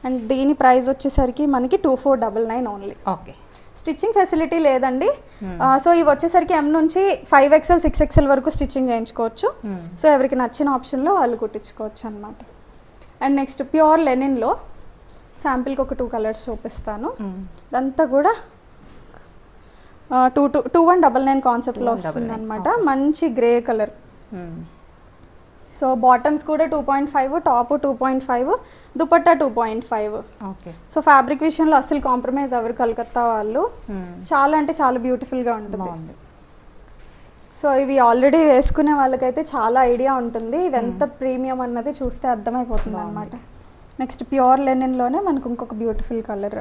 Speaker 3: And దీని ప్రైస్ వచ్చేసరికి మనకి 2499 ఓన్లీ.
Speaker 2: ఓకే,
Speaker 3: స్టిచ్చింగ్ ఫెసిలిటీ లేదండి. సో ఇవి వచ్చేసరికి M నుంచి 5XL 6XL వరకు స్టిచ్చింగ్ చేయించుకోవచ్చు. సో ఎవరికి నచ్చిన ఆప్షన్లో వాళ్ళు కుట్టించుకోవచ్చు అనమాట. అండ్ నెక్స్ట్ ప్యూర్ లెనిన్లో శాంపిల్కి ఒక 2 కలర్స్ చూపిస్తాను. ఇదంతా కూడా 2199 కాన్సెప్ట్లో వస్తుంది అనమాట. మంచి గ్రే కలర్. సో బాటమ్స్ కూడా 2.5, top 2.5, dupatta 2.5.
Speaker 2: Okay.
Speaker 3: So fabric విషయంలో అసలు కాంప్రమైజ్ అవ్వరు కలకత్తా వాళ్ళు. చాలా అంటే చాలా బ్యూటిఫుల్గా ఉంటుంది. సో ఇవి ఆల్రెడీ వేసుకునే వాళ్ళకైతే చాలా ఐడియా ఉంటుంది ఇవి ఎంత ప్రీమియం అన్నది చూస్తే అర్థమైపోతుంది అనమాట. నెక్స్ట్ ప్యూర్ లెనిన్లోనే మనకు ఇంకొక బ్యూటిఫుల్ కలర్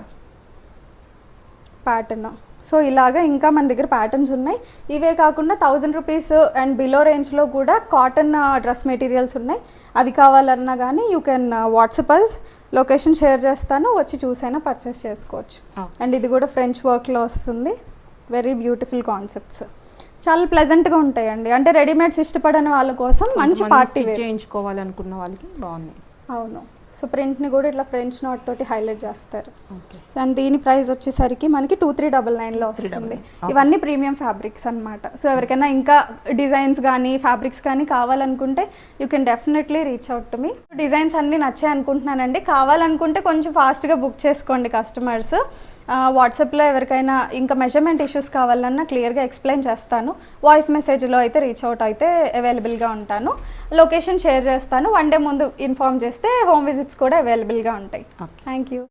Speaker 3: ప్యాటర్న్. సో ఇలాగా ఇంకా మన దగ్గర ప్యాటర్న్స్ ఉన్నాయి. ఇవే కాకుండా 1000 రూపీస్ అండ్ బిలో రేంజ్లో కూడా కాటన్ డ్రెస్ మెటీరియల్స్ ఉన్నాయి. అవి కావాలన్నా కానీ you can WhatsApp us, location share చేస్తాను, వచ్చి చూసైనా పర్చేస్ చేసుకోవచ్చు. అండ్ ఇది కూడా ఫ్రెంచ్ వర్క్లో వస్తుంది. వెరీ బ్యూటిఫుల్ కాన్సెప్ట్స్, చాలా ప్లెజెంట్గా ఉంటాయండి. అంటే రెడీమేడ్స్ ఇష్టపడని వాళ్ళ కోసం మంచి పార్టీ వేర్
Speaker 2: చేయించుకోవాలనుకున్న వాళ్ళకి బాగున్నాయి.
Speaker 3: అవును. సో ప్రింట్ని కూడా ఇట్లా ఫ్రెంచ్ నోట్ తోటి హైలైట్ చేస్తారు. సో అండ్ దీని ప్రైస్ వచ్చేసరికి మనకి 2399లో వస్తుంది. ఇవన్నీ ప్రీమియం ఫ్యాబ్రిక్స్ అనమాట. సో ఎవరికైనా ఇంకా డిజైన్స్ కానీ ఫ్యాబ్రిక్స్ కానీ కావాలనుకుంటే you can definitely reach out to me. Designs అన్నీ నచ్చాయి అనుకుంటున్నానండి. కావాలనుకుంటే కొంచెం ఫాస్ట్గా బుక్ చేసుకోండి కస్టమర్స్. వాట్సాప్లో ఎవరికైనా ఇంకా మెజర్మెంట్ ఇష్యూస్ కావాలన్నా క్లియర్గా ఎక్స్ప్లెయిన్ చేస్తాను. వాయిస్ మెసేజ్లో అయితే రీచ్ అవుట్ అయితే అవైలబుల్గా ఉంటాను. లొకేషన్ షేర్ చేస్తాను. 1 డే ముందు ఇన్ఫార్మ్ చేస్తే హోమ్ విజిట్స్ కూడా అవైలబుల్గా ఉంటాయి. Thank you.